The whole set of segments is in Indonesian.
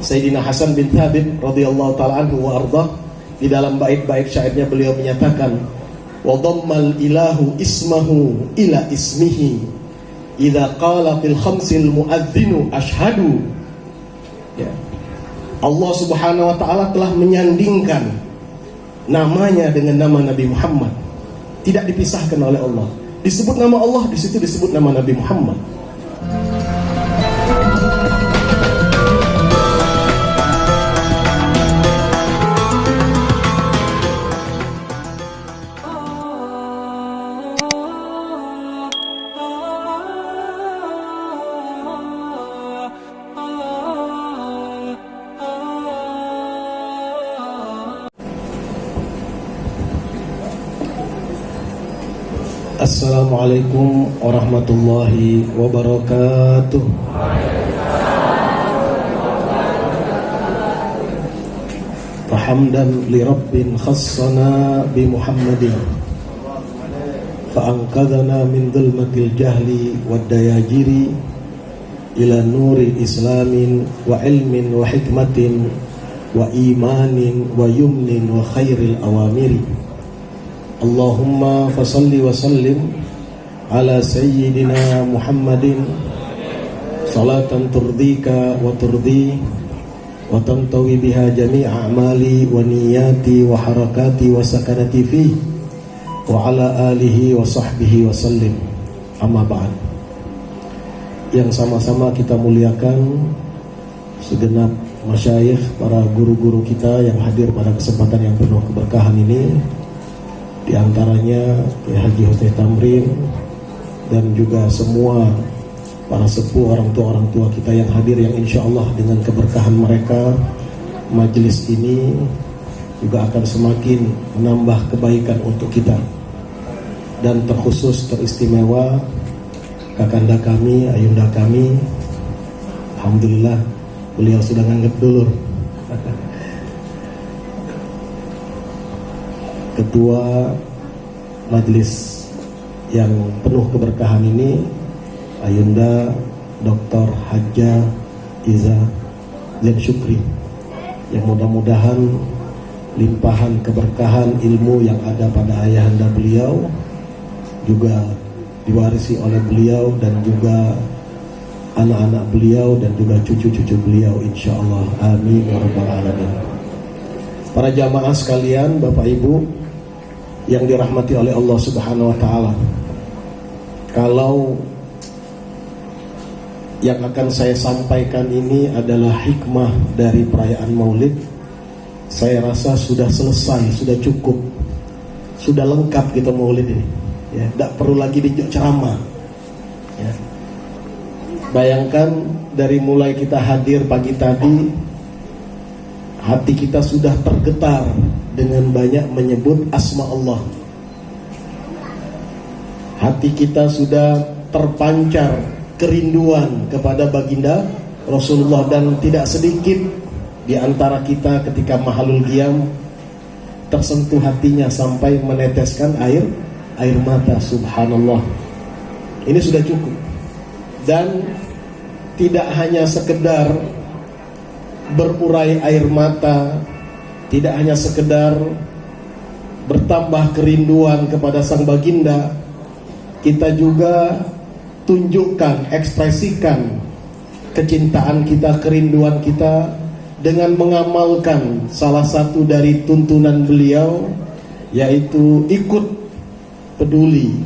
Sayyidina Hasan bin Thabit radhiyallahu taala anhu wa ardhah, di dalam bait-bait syairnya beliau menyatakan, wa dhammal ilahu ismahu ila ismihi idza qala fil khamsil muadzinu asyhadu. Ya. Allah Subhanahu wa taala telah menyandingkan namanya dengan nama Nabi Muhammad. Tidak dipisahkan oleh Allah. Disebut nama Allah, di situ disebut nama Nabi Muhammad. Assalamualaikum warahmatullahi wabarakatuh. Hamdan li rabbin khassana bi Muhammadin fa'anqadhana min dhulmatil jahli wad dayajiri ila nuril islamin wa ilmin wa hikmatin wa imanin wa yumnin wa khairil awamiri. Allahumma fasalli wa sallim ala sayyidina Muhammadin salatan turdika wa turdi wa tantawi biha jami'a a'mali wa niyati wa harakati wa sakanati fi wa ala alihi wa sahbihi wa sallim. Amma ba'd. Yang sama-sama kita muliakan segenap masyayikh, para guru-guru kita yang hadir pada kesempatan yang penuh keberkahan ini. Di antaranya Haji Husni Tamrin dan juga semua para sepuh, orang tua kita yang hadir, yang insya Allah dengan keberkahan mereka majelis ini juga akan semakin menambah kebaikan untuk kita. Dan terkhusus teristimewa kakanda kami, ayunda kami, alhamdulillah beliau sudah nganggep dulur, ketua majelis yang penuh keberkahan ini, Ayunda Dr. Hajjah Iza Zain Syukri, yang mudah-mudahan limpahan keberkahan ilmu yang ada pada ayahanda beliau juga diwarisi oleh beliau dan juga anak-anak beliau dan juga cucu-cucu beliau, insyaallah. Amin ya rabbal alamin. Para jamaah sekalian, Bapak Ibu yang dirahmati oleh Allah Subhanahu wa taala, kalau yang akan saya sampaikan ini adalah hikmah dari perayaan Maulid, saya rasa sudah selesai, sudah cukup, sudah lengkap kita Maulid ini. Ya, tidak perlu lagi dijuk ceramah. Ya. Bayangkan dari mulai kita hadir pagi tadi, hati kita sudah tergetar dengan banyak menyebut asma Allah. Hati kita sudah terpancar kerinduan kepada baginda Rasulullah, dan tidak sedikit di antara kita ketika mahalul qiyam tersentuh hatinya sampai meneteskan air mata. Subhanallah. Ini sudah cukup. Dan tidak hanya sekedar berurai air mata, tidak hanya sekedar bertambah kerinduan kepada sang baginda, kita juga tunjukkan, ekspresikan kecintaan kita, kerinduan kita dengan mengamalkan salah satu dari tuntunan beliau, yaitu ikut peduli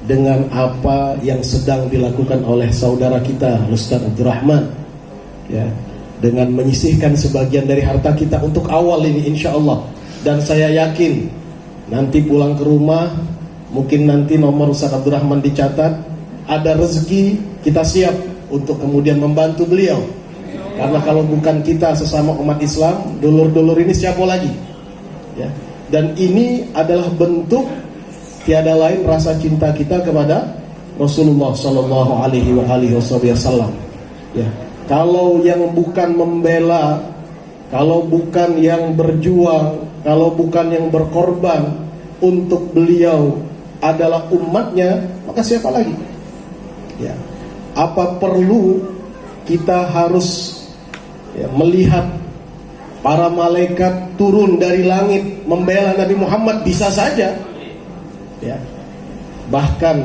dengan apa yang sedang dilakukan oleh saudara kita Ustaz Abdurrahman, ya, dengan menyisihkan sebagian dari harta kita untuk awal ini, insya Allah. Dan saya yakin nanti pulang ke rumah, mungkin nanti nomor Ustaz Abdurrahman dicatat, ada rezeki, kita siap untuk kemudian membantu beliau. Karena kalau bukan kita sesama umat Islam, dulur-dulur ini siapa lagi? Ya. Dan ini adalah bentuk tiada lain rasa cinta kita kepada Rasulullah Sallallahu Alaihi Wasallam. Ya. Kalau yang bukan membela, kalau bukan yang berjuang, kalau bukan yang berkorban untuk beliau adalah umatnya, maka siapa lagi? Ya. Apa perlu kita harus ya, melihat para malaikat turun dari langit membela Nabi Muhammad, bisa saja ya. Bahkan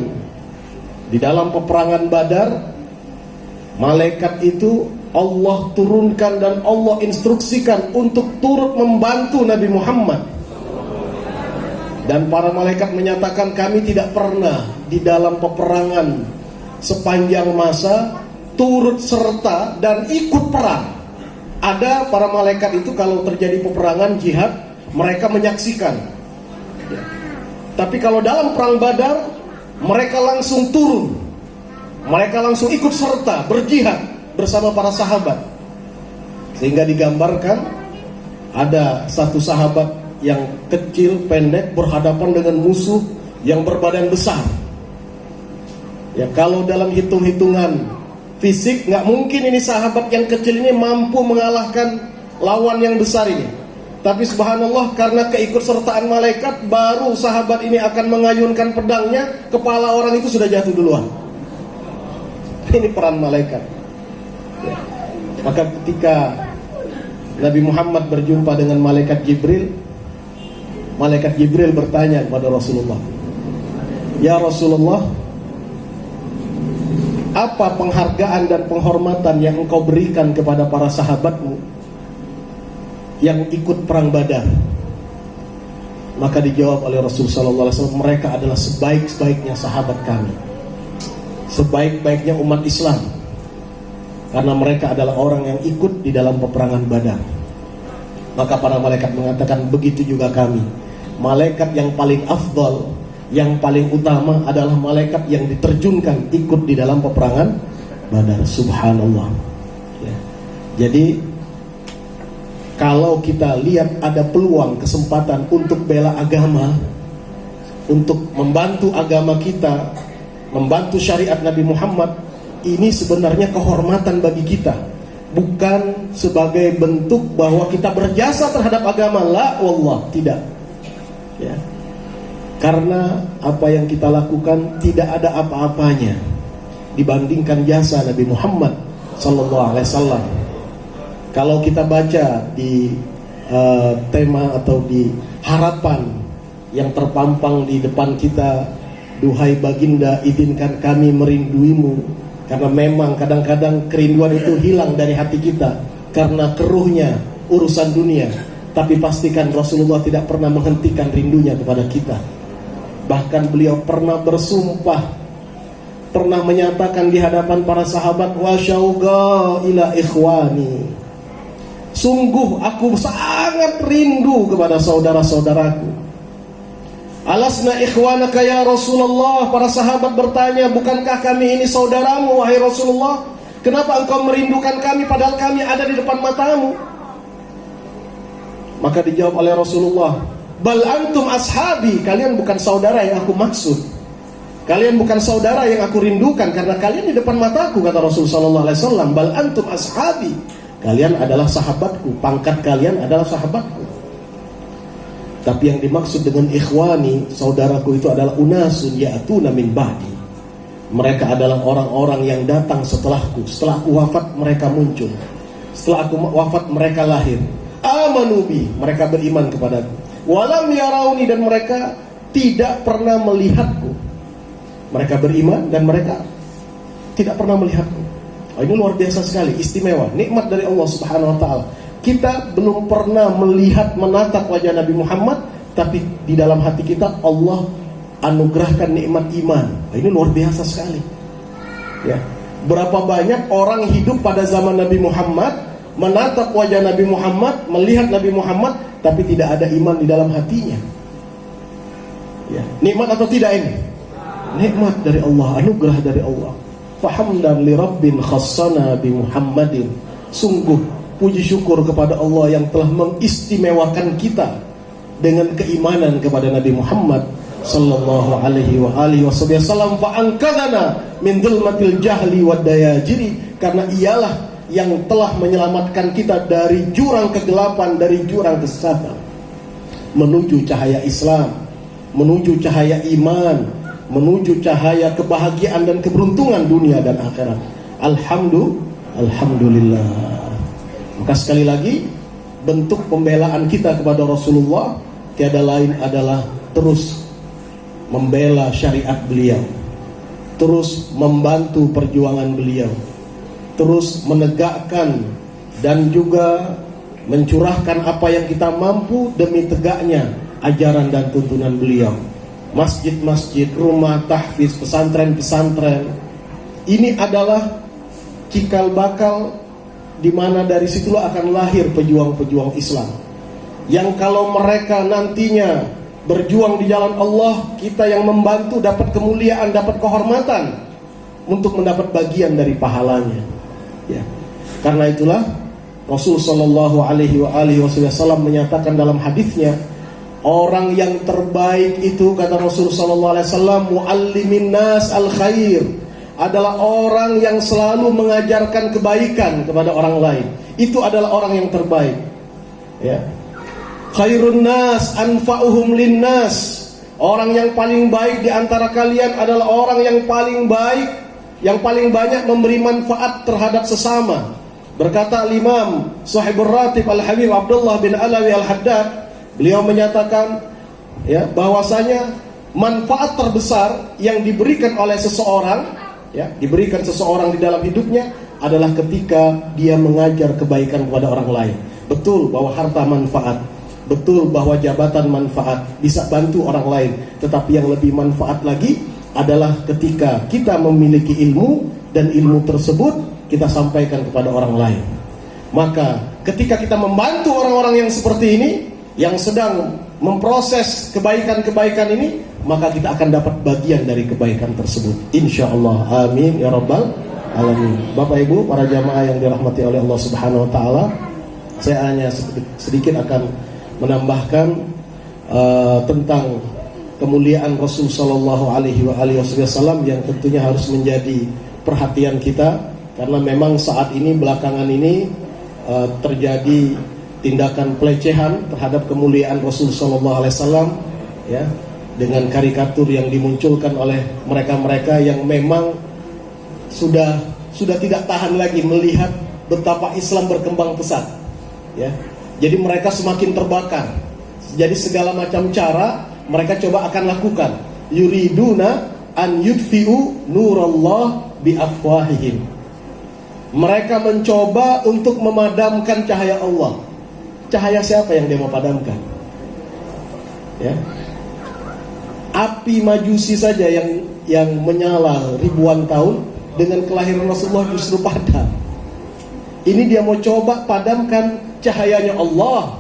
di dalam peperangan Badar, malaikat itu Allah turunkan dan Allah instruksikan untuk turut membantu Nabi Muhammad. Dan para malaikat menyatakan, kami tidak pernah di dalam peperangan sepanjang masa turut serta dan ikut perang. Ada para malaikat itu kalau terjadi peperangan jihad, mereka menyaksikan. Tapi kalau dalam perang Badar, mereka langsung turun. Mereka langsung ikut serta berjihad bersama para sahabat. Sehingga digambarkan ada satu sahabat yang kecil, pendek, berhadapan dengan musuh yang berbadan besar. Ya, kalau dalam hitung-hitungan fisik, nggak mungkin ini sahabat yang kecil ini mampu mengalahkan lawan yang besar ini. Tapi subhanallah, karena keikutsertaan malaikat, baru sahabat ini akan mengayunkan pedangnya, kepala orang itu sudah jatuh duluan. Ini peran malaikat. Ya. Maka ketika Nabi Muhammad berjumpa dengan malaikat Jibril bertanya kepada Rasulullah, "Ya Rasulullah, apa penghargaan dan penghormatan yang engkau berikan kepada para sahabatmu yang ikut perang Badar?" Maka dijawab oleh Rasulullah SAW, "Mereka adalah sebaik-baiknya sahabat kami, sebaik-baiknya umat Islam, karena mereka adalah orang yang ikut di dalam peperangan Badar." Maka para malaikat mengatakan, begitu juga kami. Malaikat yang paling afdal, yang paling utama adalah malaikat yang diterjunkan ikut di dalam peperangan Badar. Subhanallah ya. Jadi kalau kita lihat ada peluang, kesempatan untuk bela agama, untuk membantu agama kita, membantu syariat Nabi Muhammad, ini sebenarnya kehormatan bagi kita, bukan sebagai bentuk bahwa kita berjasa terhadap agama. La wallah, tidak ya. Karena apa yang kita lakukan tidak ada apa-apanya dibandingkan jasa Nabi Muhammad sallallahu alaihi wasallam. Kalau kita baca di tema atau di harapan yang terpampang di depan kita, "Duhai baginda, izinkan kami merinduimu." Karena memang kadang-kadang kerinduan itu hilang dari hati kita karena keruhnya urusan dunia. Tapi pastikan Rasulullah tidak pernah menghentikan rindunya kepada kita. Bahkan beliau pernah bersumpah, pernah menyatakan di hadapan para sahabat, "Wa syauqa ila ikhwani." Sungguh aku sangat rindu kepada saudara-saudaraku. "Alasna ikhwanaka ya Rasulullah?" Para sahabat bertanya, "Bukankah kami ini saudaramu wahai Rasulullah? Kenapa engkau merindukan kami padahal kami ada di depan matamu?" Maka dijawab oleh Rasulullah, "Bal antum ashabi." Kalian bukan saudara yang aku maksud. Kalian bukan saudara yang aku rindukan, karena kalian di depan mataku, kata Rasulullah SAW. "Bal antum ashabi." Kalian adalah sahabatku, pangkat kalian adalah sahabatku. Tapi yang dimaksud dengan ikhwani, saudaraku, itu adalah unasun ya'tuna min ba'di. Mereka adalah orang-orang yang datang setelahku. Setelah aku wafat, mereka muncul. Setelah aku wafat, mereka lahir. Amanubi, mereka beriman kepadaku. Walam yarauni, dan mereka tidak pernah melihatku. Mereka beriman dan mereka tidak pernah melihatku. Oh, ini luar biasa sekali, istimewa, nikmat dari Allah Subhanahu wa ta'ala. Kita belum pernah melihat, menatap wajah Nabi Muhammad, tapi di dalam hati kita Allah anugerahkan nikmat iman. Oh, ini luar biasa sekali ya. Berapa banyak orang hidup pada zaman Nabi Muhammad, menatap wajah Nabi Muhammad, melihat Nabi Muhammad, tapi tidak ada iman di dalam hatinya ya. Nikmat atau tidak ini? Nikmat dari Allah, anugerah dari Allah. Fahamdan li rabbin khassana bi Muhammadin. Sungguh puji syukur kepada Allah yang telah mengistimewakan kita dengan keimanan kepada Nabi Muhammad sallallahu alaihi wa alihi wasallam. Fa ankadana min dhulmatil jahli wad dayajiri, karena ialah yang telah menyelamatkan kita dari jurang kegelapan, dari jurang kesesatan, menuju cahaya Islam, menuju cahaya iman, menuju cahaya kebahagiaan dan keberuntungan dunia dan akhirat. Alhamdulillah. Maka sekali lagi, bentuk pembelaan kita kepada Rasulullah tiada lain adalah terus membela syariat beliau, terus membantu perjuangan beliau, terus menegakkan dan juga mencurahkan apa yang kita mampu demi tegaknya ajaran dan tuntunan beliau. Masjid-masjid, rumah tahfiz, pesantren-pesantren, ini adalah cikal bakal di mana dari situlah akan lahir pejuang-pejuang Islam. Yang kalau mereka nantinya berjuang di jalan Allah, kita yang membantu dapat kemuliaan, dapat kehormatan untuk mendapat bagian dari pahalanya. Ya. Karena itulah Rasul sallallahu alaihi wasallam menyatakan dalam hadisnya, orang yang terbaik itu, kata Rasul sallallahu alaihi wasallam, muallimin nas al khair, adalah orang yang selalu mengajarkan kebaikan kepada orang lain. Itu adalah orang yang terbaik. Ya. Khairun nas anfa'uhum linnas. Orang yang paling baik di antara kalian adalah orang yang paling baik, yang paling banyak memberi manfaat terhadap sesama. Berkata Imam Sahibur Ratib Al-Habib Abdullah bin Alawi Al-Haddad, beliau menyatakan ya, bahwasanya manfaat terbesar yang diberikan oleh seseorang, ya, diberikan seseorang di dalam hidupnya adalah ketika dia mengajar kebaikan kepada orang lain. Betul bahwa harta manfaat, betul bahwa jabatan manfaat, bisa bantu orang lain, tetapi yang lebih manfaat lagi adalah ketika kita memiliki ilmu dan ilmu tersebut kita sampaikan kepada orang lain. Maka ketika kita membantu orang-orang yang seperti ini, yang sedang memproses kebaikan-kebaikan ini, maka kita akan dapat bagian dari kebaikan tersebut, insyaallah. Amin ya rabbal alamin. Bapak Ibu, para jamaah yang dirahmati oleh Allah Subhanahu wa taala, saya hanya sedikit akan menambahkan tentang kemuliaan Rasul sallallahu alaihi wasallam yang tentunya harus menjadi perhatian kita, karena memang saat ini belakangan ini terjadi tindakan pelecehan terhadap kemuliaan Rasul sallallahu alaihi wasallam, ya, dengan karikatur yang dimunculkan oleh mereka-mereka yang memang sudah tidak tahan lagi melihat betapa Islam berkembang pesat, ya. Jadi mereka semakin terbakar. Jadi segala macam cara mereka coba akan lakukan. Yuriduna an yudfi'u nurallah bi afwahihim. Mereka mencoba untuk memadamkan cahaya Allah. Cahaya siapa yang dia mau padamkan? Ya. Api Majusi saja yang menyala ribuan tahun, dengan kelahiran Rasulullah justru padam. Ini dia mau coba padamkan cahayanya Allah,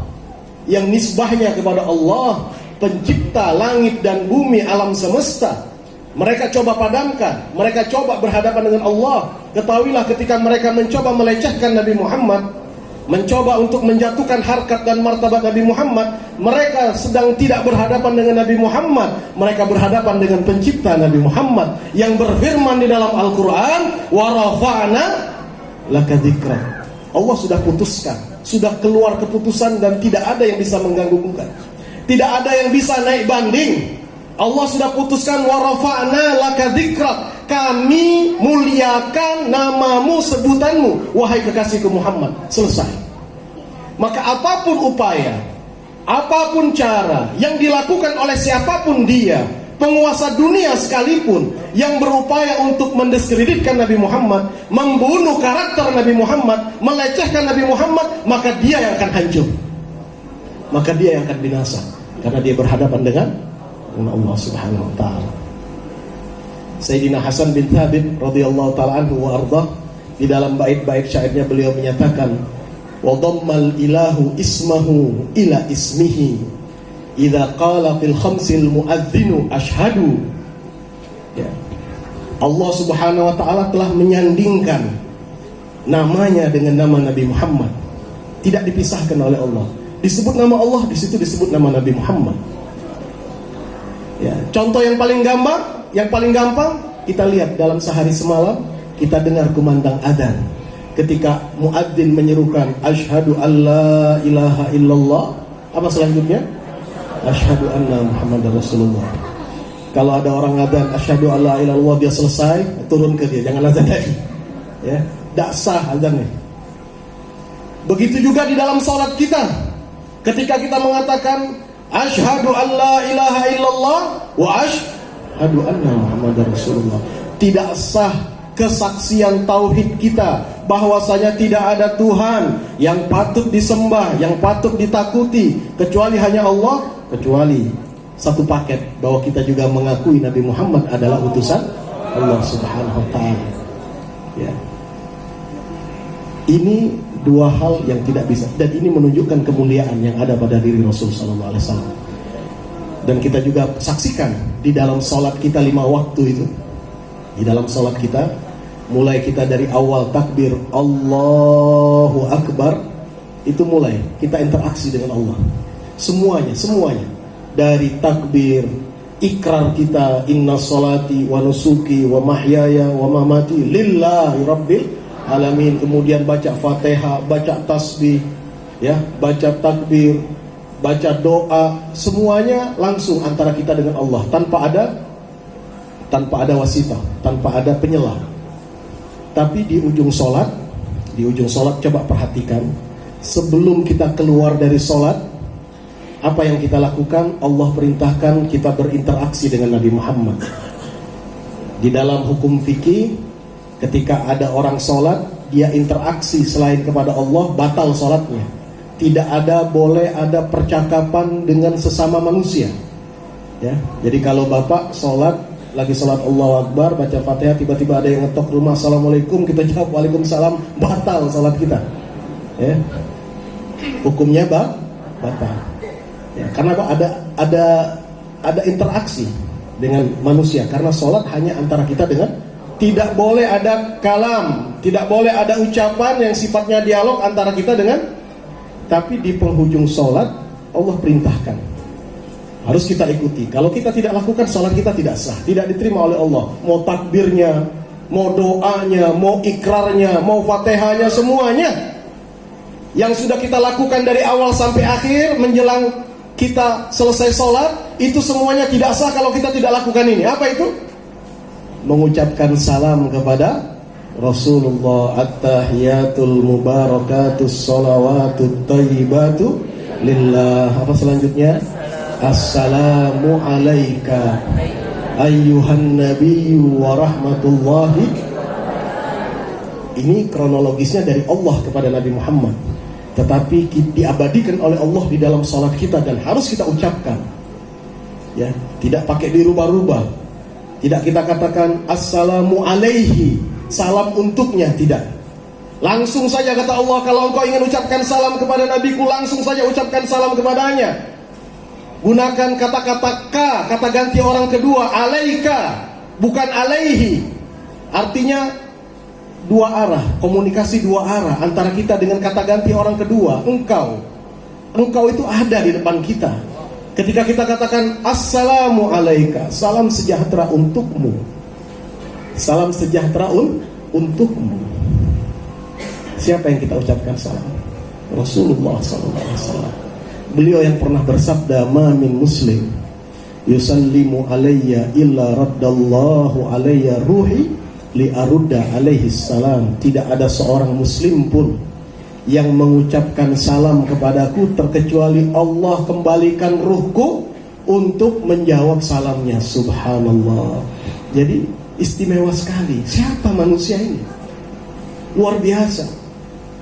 yang nisbahnya kepada Allah, pencipta langit dan bumi, alam semesta. Mereka coba padamkan, mereka coba berhadapan dengan Allah. Ketahuilah ketika mereka mencoba melecehkan Nabi Muhammad, mencoba untuk menjatuhkan harkat dan martabat Nabi Muhammad, mereka sedang tidak berhadapan dengan Nabi Muhammad, mereka berhadapan dengan pencipta Nabi Muhammad yang berfirman di dalam Al-Quran, wa rafa'na laka dzikrak. Allah sudah putuskan, sudah keluar keputusan dan tidak ada yang bisa mengganggu-gugat, tidak ada yang bisa naik banding. Allah sudah putuskan, wa rafa'na laka dzikrak, kami muliakan namamu, sebutanmu, wahai kekasihku Muhammad. Selesai. Maka apapun upaya, apapun cara yang dilakukan oleh siapapun dia, penguasa dunia sekalipun, yang berupaya untuk mendiskreditkan Nabi Muhammad, membunuh karakter Nabi Muhammad, melecehkan Nabi Muhammad, maka dia yang akan hancur, maka dia yang akan binasa, karena dia berhadapan dengan Allah Subhanahu wa taala. Sayyidina Hasan bin Thabit radhiyallahu taala anhu wa ardhah, di dalam bait-bait syairnya beliau menyatakan, wa dhammal ilahu ismahu ila ismihi idza qala fil khamsil muadzinu ashhadu. Ya. Allah Subhanahu wa taala telah menyandingkan namanya dengan nama Nabi Muhammad, tidak dipisahkan oleh Allah. Disebut nama Allah, di situ disebut nama Nabi Muhammad. Ya, contoh yang paling gampang kita lihat dalam sehari semalam, kita dengar kumandang adzan. Ketika muadzin menyerukan asyhadu alla ilaha illallah, apa selanjutnya? Asyhadu anna Muhammadar Rasulullah. Kalau ada orang adzan asyhadu alla ilaha illallah, dia selesai, turun ke dia, jangan adzan lagi. Ya, tidak sah adzannya. Begitu juga di dalam sholat kita. Ketika kita mengatakan asyhadu an la ilaha illallah wa asyhadu anna muhammadar rasulullah, tidak sah kesaksian tauhid kita bahwasanya tidak ada Tuhan yang patut disembah, yang patut ditakuti kecuali hanya Allah, kecuali satu paket bahwa kita juga mengakui Nabi Muhammad adalah utusan Allah Subhanahu wa taala. Ya. Ini dua hal yang tidak bisa, dan ini menunjukkan kemuliaan yang ada pada diri Rasul sallallahu alaihi wasallam. Dan kita juga saksikan di dalam salat kita 5 waktu itu. Di dalam salat kita, mulai kita dari awal takbir Allahu Akbar, itu mulai kita interaksi dengan Allah. Semuanya dari takbir, ikrar kita inna sholati wa nusuki wa mahyaya wa mamati lillahi rabbil alamin, kemudian baca Fatihah, baca tasbih, ya, baca takbir, baca doa, semuanya langsung antara kita dengan Allah, tanpa ada wasitah, tanpa ada penyelah. Tapi di ujung sholat coba perhatikan, sebelum kita keluar dari sholat, apa yang kita lakukan? Allah perintahkan kita berinteraksi dengan Nabi Muhammad. Di dalam hukum fikih, ketika ada orang sholat, dia interaksi selain kepada Allah, batal sholatnya. Tidak boleh ada percakapan dengan sesama manusia. Ya, jadi kalau bapak sholat, lagi sholat Allahu Akbar, baca Fatihah, tiba-tiba ada yang ngetok rumah, Assalamualaikum, kita jawab Waalaikumsalam, batal sholat kita. Ya, hukumnya batal. Ya, karena ada interaksi dengan manusia, karena sholat hanya antara kita dengan, tidak boleh ada kalam, tidak boleh ada ucapan yang sifatnya dialog antara kita dengan. Tapi di penghujung sholat Allah perintahkan, harus kita ikuti. Kalau kita tidak lakukan, sholat kita tidak sah, tidak diterima oleh Allah. Mau takbirnya, mau doanya, mau ikrarnya, mau fatihahnya, semuanya yang sudah kita lakukan dari awal sampai akhir menjelang kita selesai sholat, itu semuanya tidak sah kalau kita tidak lakukan ini. Apa itu? Mengucapkan salam kepada Rasulullah, at-tahiyatul mubarakatus sholawatut thayyibatu lillah. Apa selanjutnya? Assalamu alaika ayyuhan nabiyyu wa rahmatullahi. Ini kronologisnya dari Allah kepada Nabi Muhammad, tetapi diabadikan oleh Allah di dalam salat kita dan harus kita ucapkan. Ya, tidak pakai dirubah-rubah. Tidak kita katakan assalamu alaihi, salam untuknya, tidak. Langsung saja kata Allah, kalau engkau ingin ucapkan salam kepada nabiku, langsung saja ucapkan salam kepadanya. Gunakan kata-kata ka, kata ganti orang kedua, alaika, bukan alaihi. Artinya dua arah, komunikasi dua arah antara kita dengan kata ganti orang kedua. Engkau itu ada di depan kita. Ketika kita katakan assalamu alaika, salam sejahtera untukmu, salam sejahtera untukmu. Siapa yang kita ucapkan salam? Rasulullah SAW. Beliau yang pernah bersabda, ma min muslim yusallimu alayya illa raddallahu alayya ruhi li arudda alaihi salam. Tidak ada seorang muslim pun yang mengucapkan salam kepadaku terkecuali Allah kembalikan ruhku untuk menjawab salamnya. Subhanallah. Jadi istimewa sekali. Siapa manusia ini? Luar biasa.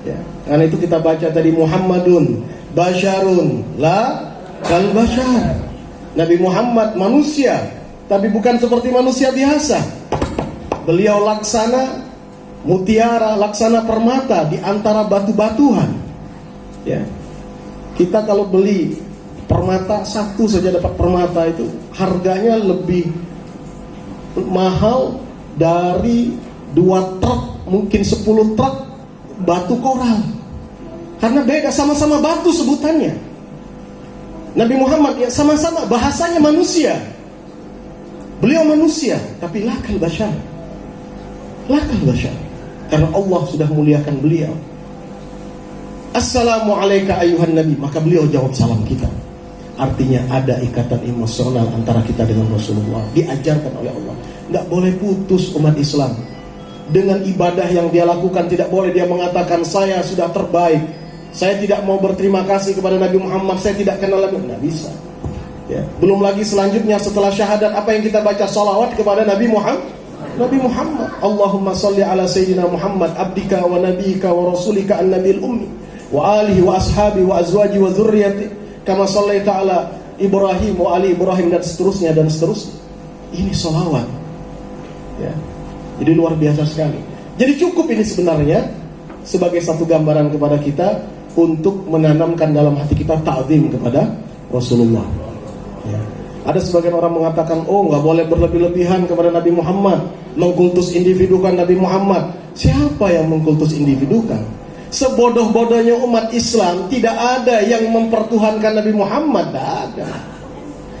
Ya, karena itu kita baca tadi, Muhammadun basyarun la kal basyar. Nabi Muhammad manusia, tapi bukan seperti manusia biasa. Beliau laksana mutiara, laksana permata di antara batu-batuan. Ya, kita kalau beli permata satu saja dapat permata itu harganya lebih mahal dari 2 truk, mungkin 10 truk batu koral. Karena beda, sama-sama batu sebutannya. Nabi Muhammad ya sama-sama bahasanya manusia. Beliau manusia, tapi lakal basyar. Lakal basyar. Karena Allah sudah muliakan beliau. Assalamu alayka ayuhan nabi, maka beliau jawab salam kita. Artinya ada ikatan emosional antara kita dengan Rasulullah. Diajarkan oleh Allah. Nggak boleh putus umat Islam. Dengan ibadah yang dia lakukan, tidak boleh dia mengatakan saya sudah terbaik. Saya tidak mau berterima kasih kepada Nabi Muhammad, saya tidak kenal Nabi. Nggak bisa. Ya. Belum lagi selanjutnya setelah syahadat, apa yang kita baca? Salawat kepada Nabi Muhammad. Nabi Muhammad. Allahumma salli ala Sayyidina Muhammad abdika wa nabiyika wa rasulika an-nabil ummi wa alihi wa ashabi wa azwaji wa dzurriyyati kama sallaita ala Ibrahim wa ali Ibrahim, dan seterusnya dan seterusnya. Ini salawat. Ya. Jadi luar biasa sekali. Jadi cukup ini sebenarnya sebagai satu gambaran kepada kita untuk menanamkan dalam hati kita ta'zim kepada Rasulullah. Ya. Ada sebagian orang mengatakan, oh nggak boleh berlebih-lebihan kepada Nabi Muhammad, mengkultus individukan Nabi Muhammad. Siapa yang mengkultus individukan? Sebodoh-bodohnya umat Islam, tidak ada yang mempertuhankan Nabi Muhammad. Tidak ada.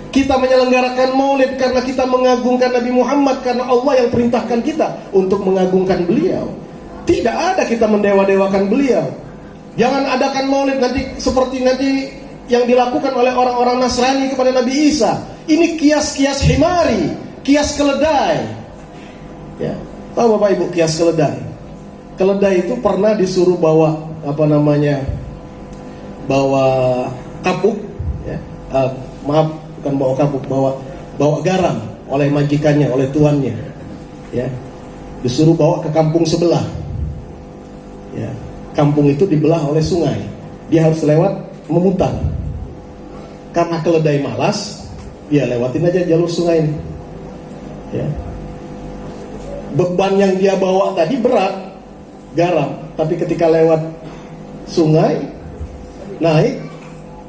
Kita menyelenggarakan maulid karena kita mengagungkan Nabi Muhammad, karena Allah yang perintahkan kita untuk mengagungkan beliau. Tidak ada kita mendewa-dewakan beliau. Jangan adakan maulid nanti seperti nanti yang dilakukan oleh orang-orang Nasrani kepada Nabi Isa. Ini kias-kias himari, kias keledai. Ya. Tahu Bapak Ibu kias keledai? Keledai itu pernah disuruh bawa bawa kapuk, ya. Maaf, bukan bawa kapuk, bawa garam oleh majikannya, oleh tuannya. Ya. Disuruh bawa ke kampung sebelah. Ya. Kampung itu dibelah oleh sungai. Dia harus lewat memutar. Karena keledai malas, ya lewatin aja jalur sungai ini. Ya. Beban yang dia bawa tadi berat, garam, tapi ketika lewat sungai, naik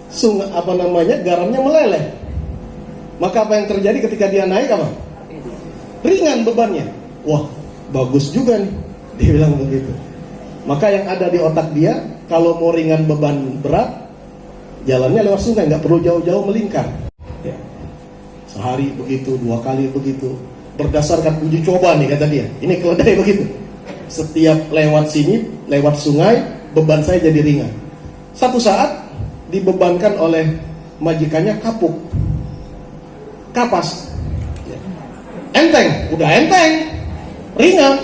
sungai garamnya meleleh. Maka apa yang terjadi ketika dia naik apa? Ringan bebannya. Wah, bagus juga nih, dia bilang begitu. Maka yang ada di otak dia, kalau mau ringan beban berat, jalannya lewat sungai, nggak perlu jauh-jauh melingkar. Ya. Sehari begitu, 2 kali begitu. Berdasarkan uji coba nih kata dia. Ini keledai begitu. Setiap lewat sini, lewat sungai, beban saya jadi ringan. Satu saat dibebankan oleh majikannya kapuk, kapas. Ya. Enteng, udah enteng, ringan.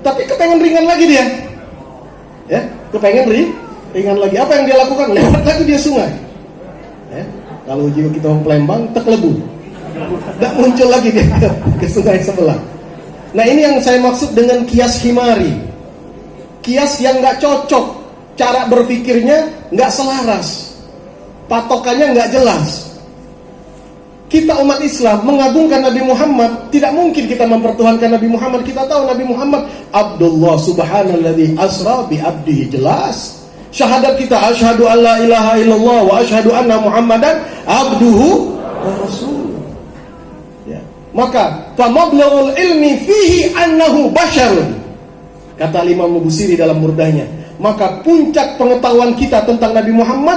Tapi kepengen ringan lagi dia. Ya, kepengen ringan lagi. Apa yang dia lakukan? Lewat lagi dia sungai. Ya, kalau juga kita mau Palembang, teklebu. Tidak muncul lagi dia ke sungai sebelah. Nah ini yang saya maksud dengan kias himari. Kias yang nggak cocok, cara berpikirnya nggak selaras, patokannya nggak jelas. Kita umat Islam mengagungkan Nabi Muhammad, tidak mungkin kita mempertuhankan Nabi Muhammad. Kita tahu Nabi Muhammad Abdullah subhanalladzi asra bi abdihi, jelas. Syahadat kita asyhadu alla ilaha illallah wa asyhadu anna Muhammadan abduhu wa rasuluh. Ya. Maka famablaghul ilmi fihi annahu basyarun. Kata Imam Busiri dalam murdahnya, maka puncak pengetahuan kita tentang Nabi Muhammad,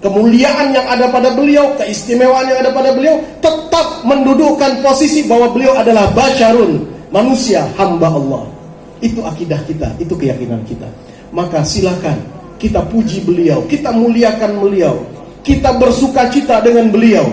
kemuliaan yang ada pada beliau, keistimewaan yang ada pada beliau, tetap mendudukkan posisi bahwa beliau adalah basyarun, manusia, hamba Allah. Itu akidah kita, itu keyakinan kita. Maka silakan kita puji beliau, kita muliakan beliau, kita bersuka cita dengan beliau,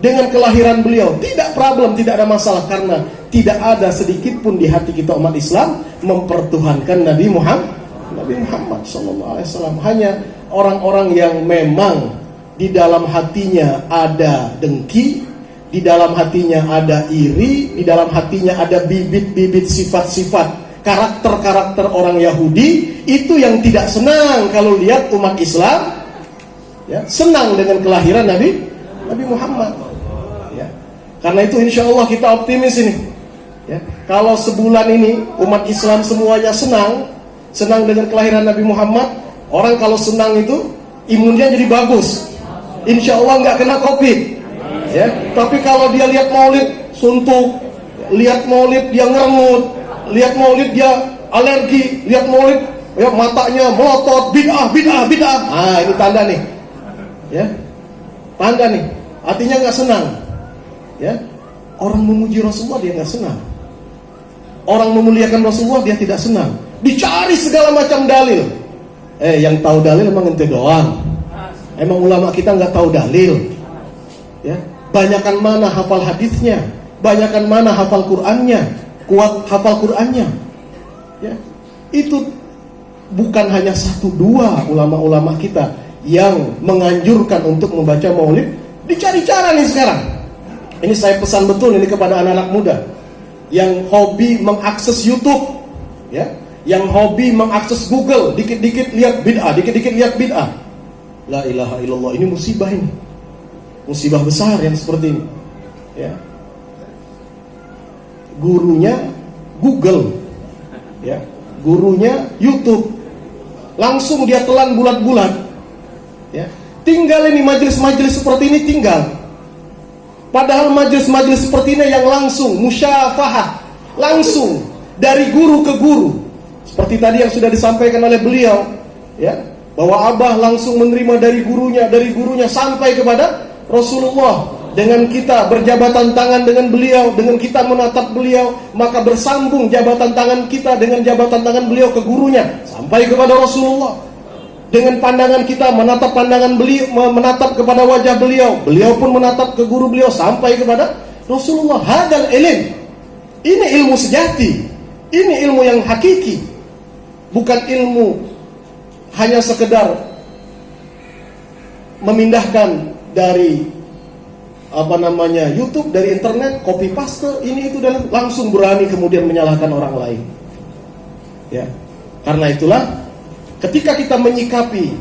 dengan kelahiran beliau. Tidak problem, tidak ada masalah, karena tidak ada sedikit pun di hati kita umat Islam mempertuhankan Nabi Muhammad SAW. Hanya orang-orang yang memang di dalam hatinya ada dengki, di dalam hatinya ada iri, di dalam hatinya ada bibit-bibit sifat-sifat, karakter-karakter orang Yahudi, itu yang tidak senang kalau lihat umat Islam ya, senang dengan kelahiran Nabi Muhammad ya. Karena itu insya Allah kita optimis ini ya. Kalau sebulan ini umat Islam semuanya senang dengan kelahiran Nabi Muhammad, orang kalau senang itu imunnya jadi bagus, insya Allah nggak kena COVID ya. Tapi kalau dia lihat maulid suntuk, lihat maulid dia ngerengut, lihat maulid dia alergi, lihat maulid ya matanya melotot, bid'ah. Ah ini tanda nih ya, tanda nih, artinya nggak senang ya. Orang memuji Rasulullah dia nggak senang, orang memuliakan Rasulullah dia tidak senang. Dicari segala macam dalil. Yang tahu dalil emang ente doang. Emang ulama kita nggak tahu dalil ya. Banyakan mana hafal hadisnya, banyakan mana hafal Qur'annya, kuat hafal Qur'annya ya. Itu bukan hanya satu dua ulama-ulama kita yang menganjurkan untuk membaca maulid. Dicari cara nih sekarang. Ini saya pesan betul ini kepada anak-anak muda yang hobi mengakses YouTube, ya, yang hobi mengakses Google, dikit-dikit lihat bid'ah, dikit-dikit lihat bid'ah. La ilaha illallah, ini musibah ini. Musibah besar yang seperti ini. Ya. Gurunya Google, ya, gurunya YouTube, langsung dia telan bulat-bulat, ya. Tinggal ini majelis-majelis seperti ini tinggal. Padahal majelis-majelis seperti ini yang langsung musyafahah, langsung dari guru ke guru. Seperti tadi yang sudah disampaikan oleh beliau, ya, bahwa Abah langsung menerima dari gurunya sampai kepada Rasulullah. Dengan kita berjabatan tangan dengan beliau, dengan kita menatap beliau, maka bersambung jabatan tangan kita dengan jabatan tangan beliau ke gurunya sampai kepada Rasulullah. Dengan pandangan kita menatap pandangan beliau, menatap kepada wajah beliau, beliau pun menatap ke guru beliau sampai kepada Rasulullah. Hadal ilm. Ini ilmu sejati. Ini ilmu yang hakiki. Bukan ilmu hanya sekedar memindahkan dari YouTube, dari internet, copy paste, ini itu dan langsung berani kemudian menyalahkan orang lain. Ya. Karena itulah ketika kita menyikapi,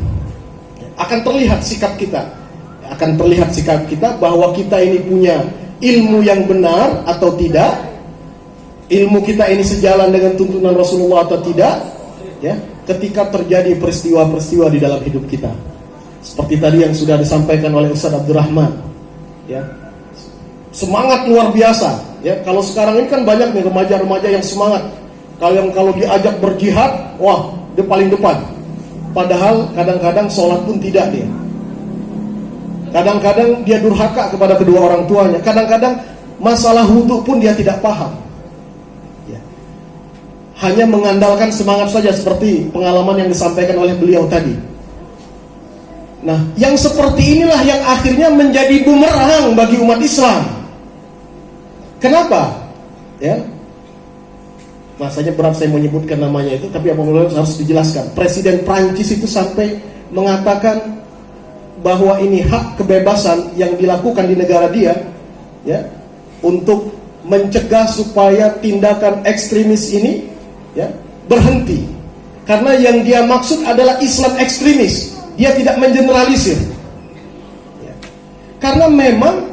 akan terlihat sikap kita bahwa kita ini punya ilmu yang benar atau tidak, ilmu kita ini sejalan dengan tuntunan Rasulullah atau tidak, ya. Ketika terjadi peristiwa-peristiwa di dalam hidup kita, seperti tadi yang sudah disampaikan oleh Ustaz Abdurrahman, ya, semangat luar biasa, ya. Kalau sekarang ini kan banyak nih remaja-remaja yang semangat, kalau diajak berjihad, wah, dia paling depan. Padahal kadang-kadang sholat pun tidak dia. Kadang-kadang dia durhaka kepada kedua orang tuanya. Kadang-kadang masalah wudhu pun dia tidak paham, ya. Hanya mengandalkan semangat saja seperti pengalaman yang disampaikan oleh beliau tadi. Nah, yang seperti inilah yang akhirnya menjadi bumerang bagi umat Islam. Kenapa? Ya, masanya berat saya menyebutkan namanya itu, tapi apabila harus dijelaskan. Presiden Prancis itu sampai mengatakan bahwa ini hak kebebasan yang dilakukan di negara dia, ya, untuk mencegah supaya tindakan ekstremis ini, ya, berhenti. Karena yang dia maksud adalah Islam ekstremis. Dia tidak mengeneralisir, ya. Karena memang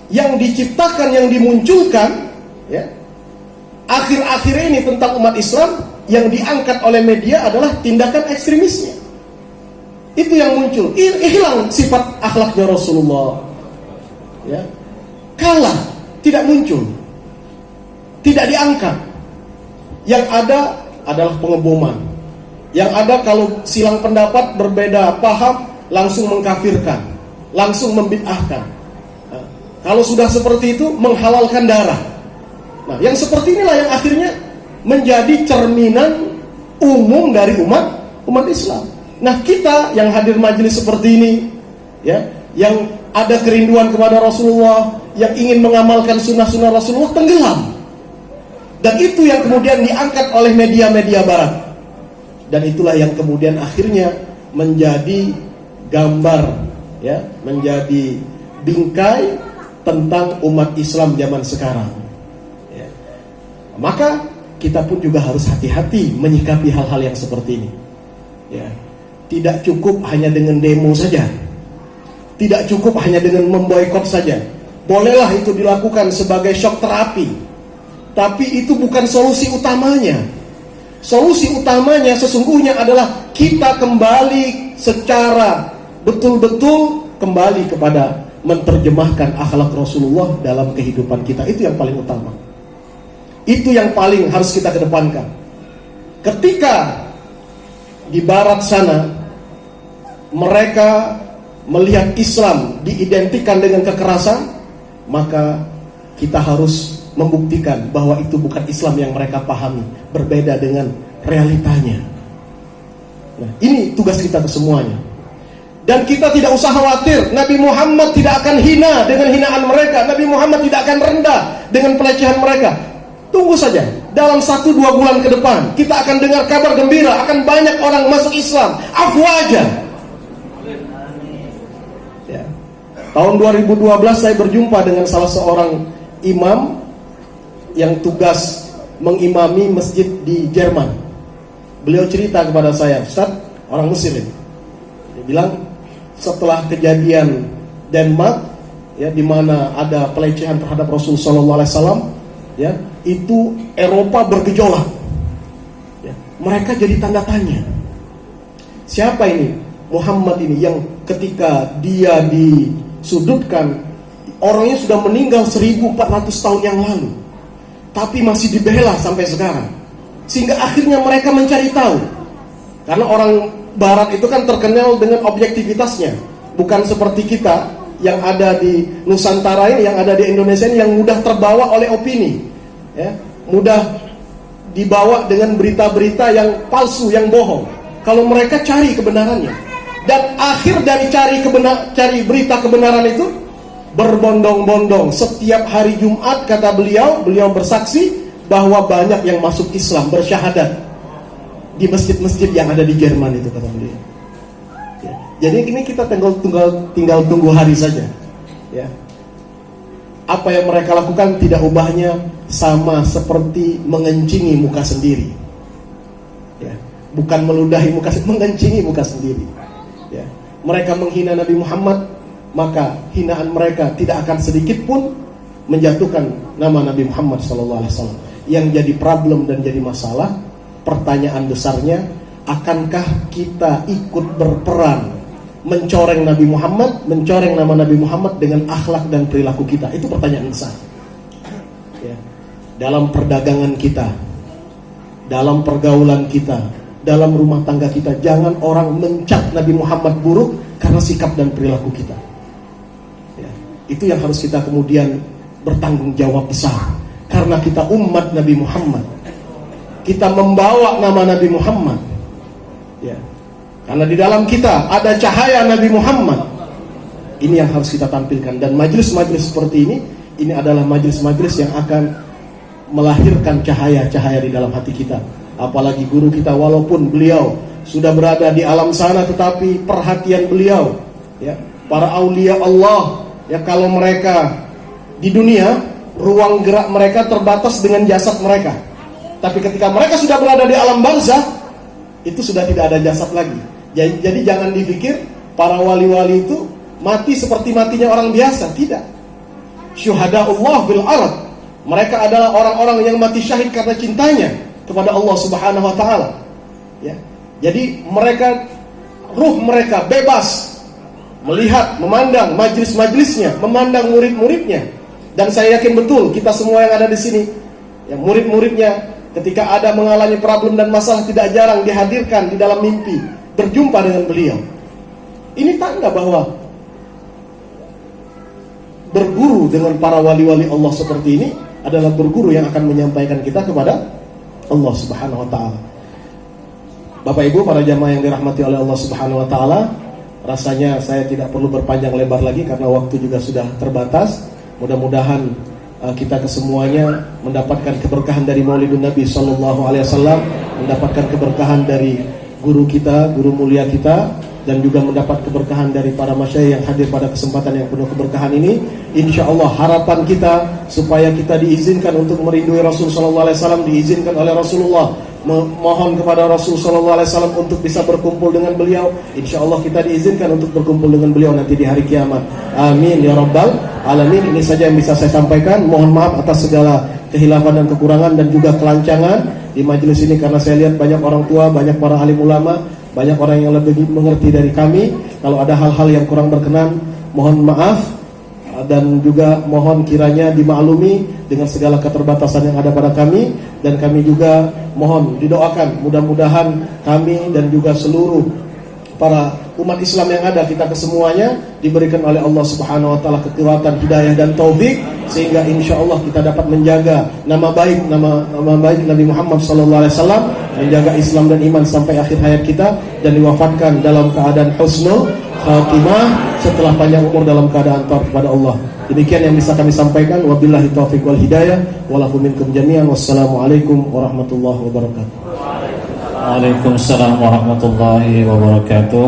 yang diciptakan, yang dimunculkan, ya, akhir-akhir ini tentang umat Islam yang diangkat oleh media adalah tindakan ekstremisnya. Itu yang muncul. Hilang sifat akhlaknya Rasulullah, ya. Kalah, tidak muncul, tidak diangkat. Yang ada adalah pengeboman. Yang ada kalau silang pendapat, berbeda paham, langsung mengkafirkan, langsung membid'ahkan. Nah, kalau sudah seperti itu, menghalalkan darah. Nah, yang seperti inilah yang akhirnya menjadi cerminan umum dari umat Islam. Nah, kita yang hadir majelis seperti ini, ya, yang ada kerinduan kepada Rasulullah, yang ingin mengamalkan sunnah-sunnah Rasulullah, tenggelam. Dan itu yang kemudian diangkat oleh media-media barat. Dan itulah yang kemudian akhirnya menjadi gambar, ya, menjadi bingkai tentang umat Islam zaman sekarang, ya. Maka kita pun juga harus hati-hati menyikapi hal-hal yang seperti ini, ya. Tidak cukup hanya dengan demo saja, tidak cukup hanya dengan memboikot saja. Bolehlah itu dilakukan sebagai shock terapi, tapi itu bukan solusi utamanya. Solusi utamanya sesungguhnya adalah kita kembali secara betul-betul kembali kepada menerjemahkan akhlak Rasulullah dalam kehidupan kita. Itu yang paling utama. Itu yang paling harus kita kedepankan. Ketika di barat sana mereka melihat Islam diidentikan dengan kekerasan, maka kita harus membuktikan bahwa itu bukan Islam yang mereka pahami, berbeda dengan realitanya. Nah, ini tugas kita kesemuanya. Dan kita tidak usah khawatir, Nabi Muhammad tidak akan hina dengan hinaan mereka, Nabi Muhammad tidak akan rendah dengan pelecehan mereka. Tunggu saja, dalam 1-2 bulan ke depan kita akan dengar kabar gembira, akan banyak orang masuk Islam afwaja. Ya. Tahun 2012 saya berjumpa dengan salah seorang imam yang tugas mengimami masjid di Jerman. Beliau cerita kepada saya, Ustaz, orang Muslim. Dia bilang setelah kejadian Denmark, ya, di mana ada pelecehan terhadap Rasul Sallallahu Alaihi Wasallam, ya, itu Eropa bergejolak. Ya, mereka jadi tanda tanya. Siapa ini Muhammad ini yang ketika dia disudutkan, orangnya sudah meninggal 1400 tahun yang lalu, tapi masih dibela sampai sekarang. Sehingga akhirnya mereka mencari tahu. Karena orang Barat itu kan terkenal dengan objektivitasnya, bukan seperti kita yang ada di Nusantara ini, yang ada di Indonesia ini, yang mudah terbawa oleh opini, ya, mudah dibawa dengan berita-berita yang palsu, yang bohong. Kalau mereka cari kebenarannya, dan akhir dari cari berita kebenaran itu berbondong-bondong. Setiap hari Jumat, kata beliau bersaksi bahwa banyak yang masuk Islam, bersyahadat di masjid-masjid yang ada di Jerman itu, kata beliau. Ya. Jadi ini kita tinggal tunggu hari saja. Ya. Apa yang mereka lakukan tidak ubahnya sama seperti mengencingi muka sendiri. Ya. Bukan meludahi muka, mengencingi muka sendiri. Ya. Mereka menghina Nabi Muhammad, maka hinaan mereka tidak akan sedikit pun menjatuhkan nama Nabi Muhammad SAW. Yang jadi problem dan jadi masalah, pertanyaan besarnya, akankah kita ikut berperan mencoreng Nabi Muhammad, mencoreng nama Nabi Muhammad dengan akhlak dan perilaku kita? Itu pertanyaan besar. Ya. Dalam perdagangan kita, dalam pergaulan kita, dalam rumah tangga kita, jangan orang mencap Nabi Muhammad buruk karena sikap dan perilaku kita. Ya. Itu yang harus kita kemudian bertanggung jawab besar. Karena kita umat Nabi Muhammad, kita membawa nama Nabi Muhammad, ya. Karena di dalam kita ada cahaya Nabi Muhammad. Ini yang harus kita tampilkan. Dan majelis-majelis seperti ini adalah majelis-majelis yang akan melahirkan cahaya-cahaya di dalam hati kita. Apalagi guru kita, walaupun beliau sudah berada di alam sana, tetapi perhatian beliau, ya, para aulia Allah, ya, kalau mereka di dunia, ruang gerak mereka terbatas dengan jasad mereka. Tapi ketika mereka sudah berada di alam barzah, itu sudah tidak ada jasad lagi. Jadi jangan dipikir para wali-wali itu mati seperti matinya orang biasa. Tidak. Syuhadaullah fil ard. Mereka adalah orang-orang yang mati syahid karena cintanya kepada Allah Subhanahu wa taala. Ya. Jadi mereka, ruh mereka bebas melihat, memandang majelis-majelisnya, memandang murid-muridnya. Dan saya yakin betul kita semua yang ada di sini, yang murid-muridnya, ketika ada mengalami problem dan masalah, tidak jarang dihadirkan di dalam mimpi, berjumpa dengan beliau. Ini tanda bahwa berguru dengan para wali-wali Allah seperti ini adalah berguru yang akan menyampaikan kita kepada Allah Subhanahu wa taala. Bapak Ibu, para jamaah yang dirahmati oleh Allah Subhanahu wa taala, rasanya saya tidak perlu berpanjang lebar lagi karena waktu juga sudah terbatas. Mudah-mudahan kita kesemuanya mendapatkan keberkahan dari Maulidun Nabi Sallallahu Alaihi Wasallam, mendapatkan keberkahan dari guru kita, guru mulia kita, dan juga mendapat keberkahan dari para masyayikh yang hadir pada kesempatan yang penuh keberkahan ini. Insya Allah harapan kita supaya kita diizinkan untuk merindui Rasul Sallallahu Alaihi Wasallam, diizinkan oleh Rasulullah, mohon kepada Rasul Sallallahu Alaihi Wasallam untuk bisa berkumpul dengan beliau. Insya Allah kita diizinkan untuk berkumpul dengan beliau nanti di hari kiamat. Amin ya Rabbal Alamin. Ini saja yang bisa saya sampaikan. Mohon maaf atas segala kehilafan dan kekurangan dan juga kelancangan di majelis ini, karena saya lihat banyak orang tua, banyak para alim ulama, banyak orang yang lebih mengerti dari kami. Kalau ada hal-hal yang kurang berkenan, mohon maaf, dan juga mohon kiranya dimaklumi dengan segala keterbatasan yang ada pada kami. Dan kami juga mohon didoakan, mudah-mudahan kami dan juga seluruh para umat Islam yang ada, kita kesemuanya diberikan oleh Allah Subhanahu wa taala kekuatan, hidayah dan taufik, sehingga insya Allah kita dapat menjaga nama baik Nabi Muhammad SAW, menjaga Islam dan iman sampai akhir hayat kita, dan diwafatkan dalam keadaan husnul khatimah, setelah panjang umur dalam keadaan taat kepada Allah. Demikian yang bisa kami sampaikan. Wabillahi taufiq wal hidayah. Walakum minkum jami'an. Wassalamualaikum warahmatullahi wabarakatuh. Waalaikumsalam warahmatullahi wabarakatuh.